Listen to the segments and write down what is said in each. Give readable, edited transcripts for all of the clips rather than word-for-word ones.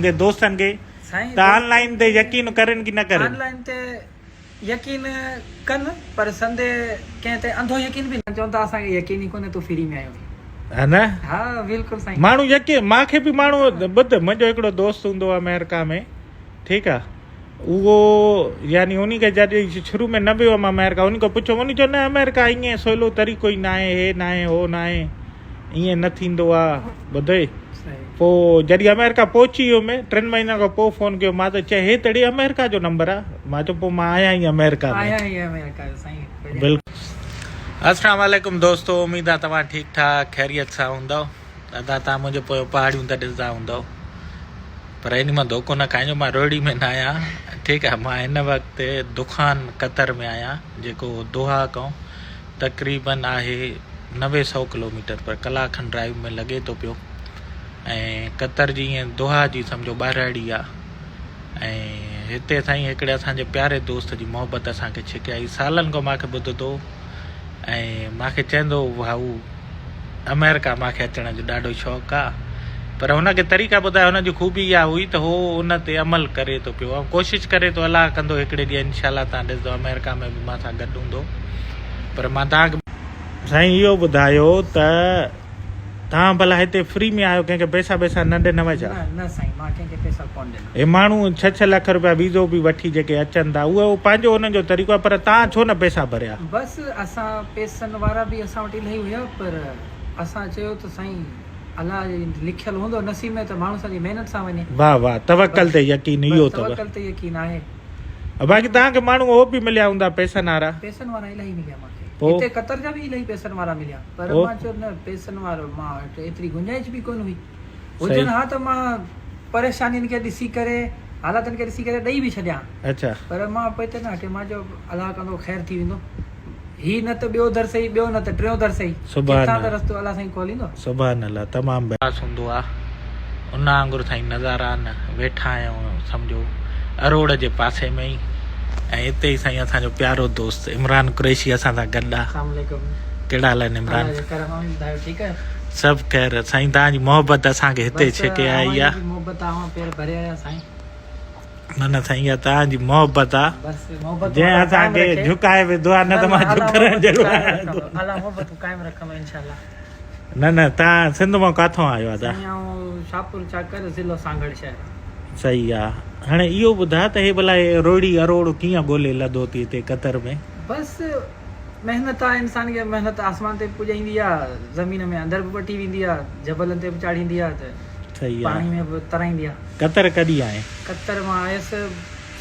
के दोस्तन के त ऑनलाइन ते यकीन करन की न करन? ऑनलाइन ते यकीन कन पर संदे कहते अंधो यकीन भी न चवंदा असा यकीन ही कोने तू फ्री में आयो है ना? हाँ बिल्कुल साईं। माण्हू यकीन मांखे भी माण्हू ॿुध मुंहिंजो हिकिड़ो दोस्त हूंदो आहे अमेरिका में, ठीकु आहे, उहो यानी उन खे जॾहिं शुरू में न वियो मां अमेरिका, उन खां पुछो, उन चयो न अमेरिका ईअं सवलो तरीक़ो ई न आहे, हे न आहे, हो न आहे, ईअं न थींदो आहे। ॿुधे पोइ जॾहिं अमेरिका पहुची वियो में 3 महीना खां पोइ फ़ोन कयो, मां त चए हे तड़ी अमेरिका जो नंबर आहे। मां चयो पोइ मां आहियां ई अमेरिका में। बिल्कुलु। अस्सलाम वालेकुम दोस्तों, उम्मीद आहे तव्हां ठीकु ठाक ख़ैरियत सां हूंदव। दादा तव्हां मुंहिंजे पोइ पहाड़ियूं त ॾिसंदा हूंदव, पर इन मां धोखो न खाइजो, मां रोड़ी में न आहियां, ठीकु आहे। मां हिन वक़्तु दुखान कतर में आहियां, जेको दोहा खां तक़रीबन आहे 900 किलोमीटर पर कलाक खनि ड्राइव में लॻे थो पियो। ऐं कतर जी ईअं दोहा जी सम्झो ॿारहड़ी आहे। ऐं हिते साईं हिकिड़े असांजे प्यारे दोस्त जी मोहबत असांखे छिकियाई, सालनि खां मूंखे ॿुधंदो ऐं मूंखे चवंदो भाऊ अमेरिका मूंखे अचण जो ॾाढो शौक़ु आहे, पर हुनखे तरीक़ा ॿुधायो, हुनजी ख़ूबी इहा हुई त हो उन ते अमल करे थो पियो ऐं कोशिशि करे थो, अलाह कंदो हिकिड़े ॾींहुं इनशाला तव्हां ॾिसंदो अमेरिका में बि मां सां गॾु हूंदो। पर मां तव्हांखे साईं इहो ॿुधायो त तव्हां भला हिते फ्री में आयो, कंहिंखे पैसा न ॾिनव छा? न साईं, मां कंहिंखे पैसा कोन ॾिना। हे माण्हू 6-6 लख रुपया वीज़ो बि वठी जेके अचनि था, उहो पंहिंजो हुननि जो तरीक़ो आहे, पर तव्हां छो न पैसा भरिया? बसि असां पैसनि वारा बि असां वटि इलाही हुया, पर असां चयो त साईं अलाह लिखियल हूंदो नसीब में त माण्हू सॼी महिनत सां वञे। वाह वाह, तवक्कल ते यकीन, इहो अथव। तवक्कल ते यकीन आहे। बाक़ी तव्हांखे माण्हू उहो बि मिलिया हूंदा पैसनि वारा? पैसनि वारा इलाही मिलिया मूंखे, पोइ हिते कतर जा बि इलाही पैसनि वारा मिलिया, पर मां चयो न पैसनि वारो मां वटि एतिरी गुंजाइश बि कोन हुई। हुजनि हा त मां परेशानियुनि खे ॾिसी करे, हालातनि खे ॾिसी करे ॾेई बि छॾियां। अच्छा। पर मां पोइ त न हटे, मां चयो अलाह कंदो ख़ैर थी वेंदो, ही न त ॿियो दर सही, ॿियो न त टियों दर सही, किथां त रस्तो अलाह साईं खोलींदो। सुभान अल्लाह। तमामु बेस हूंदो आहे, उन वांगुरु साईं नज़ारा न वेठा आहियूं सम्झो अरोड़ जे पासे में ई, ऐं हिते ई साईं असांजो प्यारो दोस्त इमरान कुरैशी असां सां गॾु आहे। कहिड़ा हाल आहिनि इमरान? ठीकु आहे, सभु ख़ैर साईं। तव्हांजी मोहबत असांखे हिते छिके आई आहे। न न साईं, इहा तव्हांजी मोहबत आहे, जंहिं असांखे झुकाए विधो आहे, न त मां झुकण जहिड़ो आहियां। न न, तव्हां सिंध मां किथां आयो आहे? शाहपुर चाकर, ज़िलो सांगड़ शहर। सही आहे। हाणे इहो ॿुधा त हे भला रोड़ी अरोड़ कीअं ॻोल्हे लधो थी हिते कतर में? बसि महिनत आहे, इंसान खे महिनत आसमान ते पुॼाईंदी आहे, ज़मीन में अंदरि बि वठी वेंदी आहे, जबलनि ते बि चाढ़ींदी आहे, त सही पाणी में बि तराईंदी आहे। कतर कॾहिं आहे? कतर मां आयसि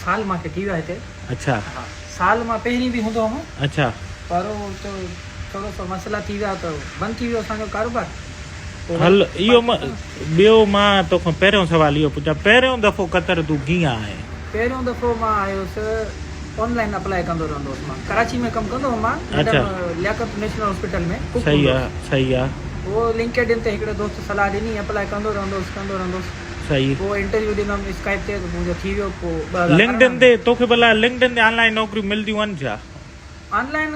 साल मूंखे थी वियो आहे हिते। अच्छा। हा, साल मां पहिरीं बि हूंदो हुउमि। अच्छा। पर थोरो सो मसइला थी विया त बंदि थी वियो असांजो कारोबार। हल इहो ॿियो मां तोखां पहिरियों सुवाल इहो पुछां, पहिरियों दफ़ो कतर तूं कीअं आहे? पहिरियों दफ़ो मां आयुसि ऑनलाइन अप्लाई कंदो रहंदो हुउसि, मां कराची में कमु कंदो हुउमि, मां लियाकत नेशनल हॉस्पिटल में। सही आहे, सही आहे। वो लिंक्डइन ते हिकिड़े दोस्त सलाह ॾिनी, अप्लाई कंदो रहंदोसि। सही। पोइ इंटरव्यू ॾिनमि स्काइप ते, त मुंहिंजो थी वियो। पोइ लिंक्डइन ते तोखे भला लिंक्डइन ते ऑनलाइन नौकरियूं मिलदियूं आहिनि छा? ऑनलाइन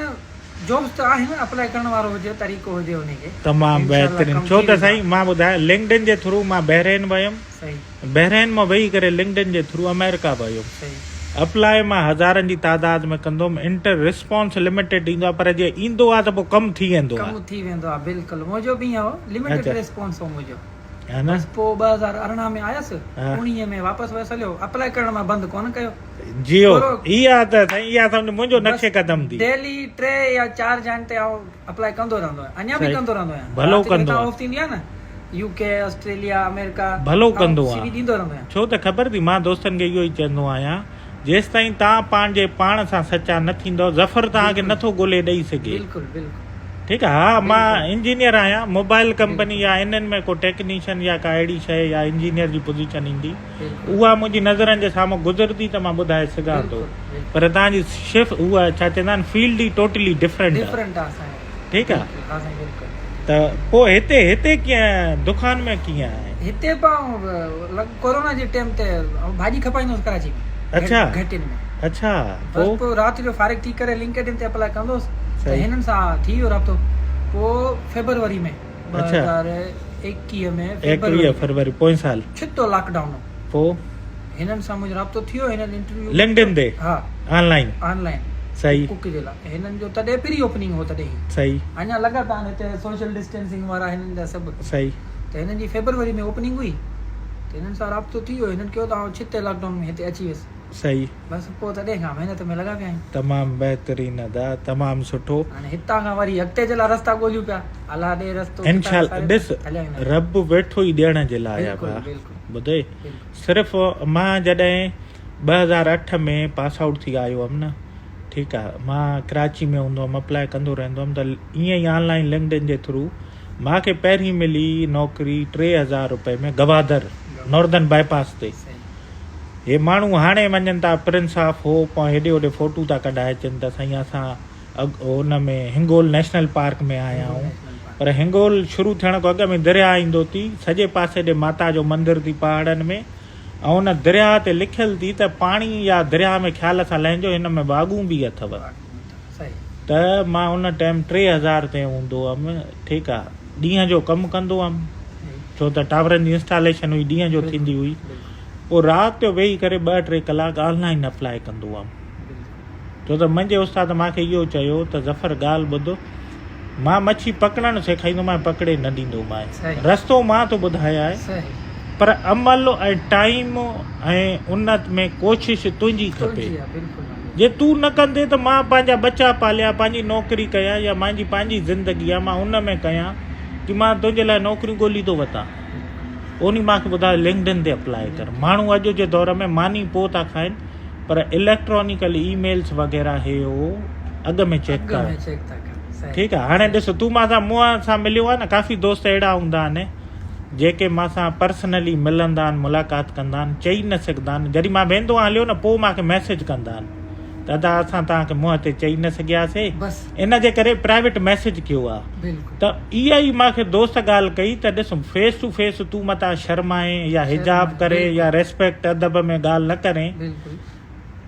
जॉब्स त आहिनि, अप्लाई करण वारो हुजे, तरीक़ो हुजे उनखे। तमामु बहितरीन। छो त साईं मां ॿुधायां, लिंक्डइन जे थ्रू मां बहरेन वयुमि। सही। बहरेन मां वेही करे लिंक्डइन जे थ्रू अमेरिका वियुमि। सही। अप्लाई मां हज़ारनि जी तादाद में कंदुमि, इंटर रिस्पॉन्स लिमिटेड ईंदो आहे, पर जे ईंदो आहे त पोइ कमु थी वेंदो आहे। बिल्कुलु मुंहिंजो बि ईअं हो, लिमिटेड रिस्पॉन्स हो मुंहिंजो। है न? पोइ 2018 में आयसि, 19 में वापसि वयसि, हलियो अप्लाई करण मां बंदि कोन कयो। जियो इहा त साईं, इहा सम्झ मुंहिंजो नक्शे क़दम थी। डेली 3 या 4 जन ते अप्लाई कंदो रहंदो आहियां, अञा बि कंदो रहंदो आहियां। भलो कंदो ऑफ थींदी आहे न, यूके, ऑस्ट्रेलिया, अमेरिका, भलो कंदो आहे, ॾींदो रहंदो आहियां। छो त ख़बर थी, मां दोस्तनि खे इहो ई चवंदो आहियां, जेसि ताईं तव्हां पंहिंजे पाण सां सचा न थींदो, ज़फ़र तव्हांखे नथो ॻोल्हे ॾेई सघे। बिल्कुलु बिल्कुलु। ठीकु आहे। हा, मां इंजीनियर आहियां, मोबाइल कंपनी या इन्हनि में को टेक्नीशियन या का अहिड़ी शइ या इंजीनियर जी पोजीशन ईंदी, उहा मुंहिंजी नज़रनि जे साम्हूं गुज़रंदी त मां ॿुधाए सघां थो, पर तव्हांजी शिफ्ट उहा छा चवंदा आहिनि, फील्ड ई टोटली डिफरेंट आहे। ठीकु आहे। त पोइ हिते कीअं दुकान में कीअं आहे? हिते कोरोना जे टाइम ते भाॼी खपाईंदुसि कराची में। अच्छा। घटिन में। अच्छा। पोइ राति जो फारिग थी करे लिंक्डइन ते अप्लाई कंदोसि, त हिननि सां थी वियो राब्तो। पोइ फेब्रुअरी में 2021 में 21 फरवरी पोइ साल छितो लॉकडाउन पोइ हिननि सां मुंहिंजो राब्तो थियो, हिननि इंटरव्यू लिंक्डइन ते हा ऑनलाइन ऑनलाइन सही कुक जे लाइ हिननि जो तॾहिं प्री ओपनिंग हो तॾहिं ई सही अञा लॻातार हिते सोशल डिस्टेंसिंग वारा हिननि जा सभु सही त हिननि जी फेब्रुवरी में ओपनिंग हुई त हिननि सां राब्तो थी वियो, हिननि कयो त छिते लॉकडाउन में हिते अची वियुसि सही बसि पोइ तॾहिं खां महिनत में लॻा पिया आहियूं। तमामु बहितरीन अदा तमामु सुठो हाणे हितां खां वरी अॻिते जे लाइ रस्ता ॻोल्हियूं पिया, अलाह ॾे रस्तो इंशाल्लाह ॾिस रब वेठो ई ॾियण जे लाइ आहे बिल्कुलु, भाउ बिल्कुलु। ॿुधे सिर्फ़ु मां जॾहिं 2008 में पास आउट थी आयो हुअमि न ठीकु आहे मां कराची में हूंदो हुअमि अप्लाई कंदो रहंदो हुअमि त ईअं ई ऑनलाइन लिंक्डइन जे थ्रू मूंखे पहिरीं मिली नौकिरी 3000 रुपए में गवादर नॉर्दर्न बाईपास ते। हे माण्हू हाणे वञनि था प्रिंस ऑफ होप ऐं हेॾे होॾे फोटू था कढाए अचनि त साईं असां हुन में हिंगोल नेशनल पार्क में आया आहियूं पर हिंगोल शुरू थियण खां अॻु में दरिया ईंदो थी सॼे पासे ॾे माता जो मंदिर थी पहाड़नि में ऐं हुन दरिया ते लिखियलु थी त पाणी या दरिया में ख़्याल सां लहिजो हिन में बागूं बि अथव। त मां उन टाइम 3000 ते हूंदो हुअमि ठीकु आहे ॾींहं जो कमु कंदो हुअमि छो त टावरनि जी इंस्टॉलेशन हुई ॾींहं जो थींदी हुई पोइ राति जो वेही करे 2-3 कलाक ऑनलाइन अप्लाई कंदो हुअमि छो त मुंहिंजे उस्ताद मूंखे इहो चयो त ज़फ़र ॻाल्हि ॿुधो मां मच्छी पकड़णु सेखारींदोमांइ पकड़े न ॾींदोमांइ रस्तो मां थो ॿुधाया आहे पर अमल ऐं टाइम ऐं उन्नत में कोशिशि तुंहिंजी खपे जे तूं न कंदे त मां पंहिंजा बचा पालिया पंहिंजी नौकिरी कयां या मुंहिंजी पंहिंजी ज़िंदगी आहे मां उन में कयां की मां तुंहिंजे लाइ नौकिरियूं ॻोल्ही थो वठां उन मूंखे ॿुधायो लिंक्डइन ते अप्लाई कर। माण्हू अॼु जे दौर में मानी पोइ था खाइनि पर इलेक्ट्रॉनिकल ईमेल्स वग़ैरह हे हो अॻु में चेक कर ठीकु आहे। हाणे ॾिस तूं मां सां मुंहं सां मिलियो आहे न काफ़ी दोस्त अहिड़ा हूंदा आहिनि जेके मां सां पर्सनली मिलंदा आहिनि मुलाक़ात कंदा आहिनि चई न सघंदा आहिनि जॾहिं मां वेंदो आहियां हलियो न पोइ मूंखे मैसेज कंदा आहिनि दादा असां तव्हांखे मुंहं ते चई न सघियासीं इन जे करे प्राइवेट मैसेज कयो आहे त इहा ई मूंखे दोस्त ॻाल्हि कई त ॾिस फेस टू फेस तूं मथां शर्माए या हिजाब करे या रेस्पेक्ट अदब में ॻाल्हि न करे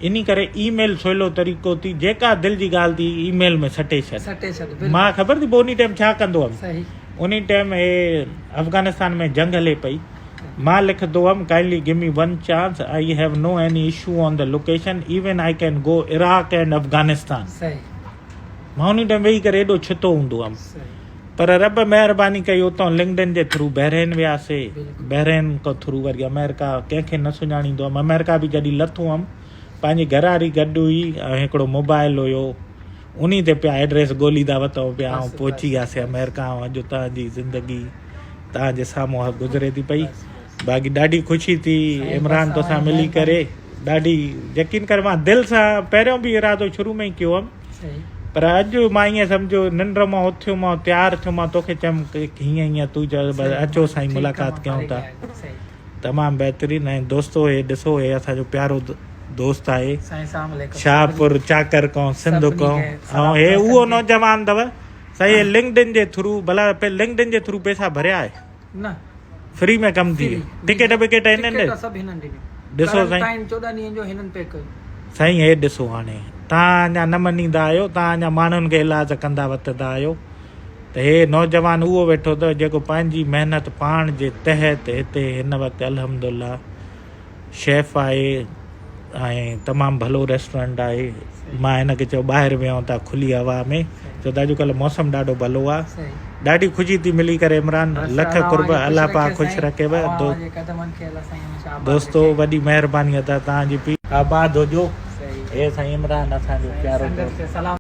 इन करे ईमेल सवलो तरीक़ो थी जेका दिलि जी ॻाल्हि थी ईमेल में सटे छॾ। मां ख़बर थी उन टाइम छा कंदो हुअमि उन टाइम हे अफ़गानिस्तान में जंग हले पई मां लिखंदो हुअमि kindly give me one chance I have no any issue on the location even I can go Iraq and Afghanistan. मां उन टाइम वेही करे एॾो छितो हूंदो हुअमि पर रब महिरबानी कई उतां लिंक्डइन जे थ्रू बहरेन वियासीं बहरेन खां थ्रू वरी अमेरिका कंहिंखे न सुञाणींदो हुअमि अमेरिका बि जॾहिं लथो हुअमि पंहिंजी घर वारी गॾु हुई ऐं हिकिड़ो मोबाइल हुयो उन ते पिया एड्रेस ॻोल्ही था वठूं पिया ऐं पहुची वियासीं अमेरिका। अॼु तव्हांजी ज़िंदगी तव्हांजे साम्हूं गुज़रे थी पई बाक़ी ॾाढी ख़ुशी थी इमरान तोसां मिली करे ॾाढी यकीन कर मां दिलि सां पहिरियों बि इरादो शुरू में ई कयो हुअमि पर अॼु मां ईअं सम्झो निंड मां उथियो मां तयारु थियो मां तोखे चयमि हीअं हीअं तूं चयो अचो साईं मुलाक़ात कयूं था तमामु बहितरीनु ऐं दोस्तो हे ॾिसो हे असांजो प्यारो दोस्त आहे शाहपुर चाकर खां सिंध खां ऐं हे उहो नौजवान अथव साईं लिंक्डइन जे थ्रू भला लिंक्डइन जे थ्रू पैसा भरिया आहे न फ्री में कम थी टिकट विकेट हिननि ॾिसो साईं 14 ॾींहंनि जो हिननि पे कयो साईं हे ॾिसो हाणे तव्हां अञा न मञींदा आहियो तव्हां अञा माण्हुनि खे इलाज कंदा वठंदा आहियो त हे नौजवान उहो वेठो अथव जेको पंहिंजी महिनत पाण जे तहत हिते हिन वक़्तु अल्हम्दुलिल्लाह शेफ आहे ऐं तमामु भलो रेस्टोरेंट आहे मां हिनखे चयो ॿाहिरि वियूं था खुली हवा में छो त अॼुकल्ह मौसम ॾाढो भलो आहे ॾाढी ख़ुशी थी मिली करे इमरान लख कुर्ब अल्लाह पाक ख़ुशि रखेव दोस्तो वॾी महिरबानी अदा तव्हांजी पी आबाद हुजो हे साईं इमरान असांजो प्यारो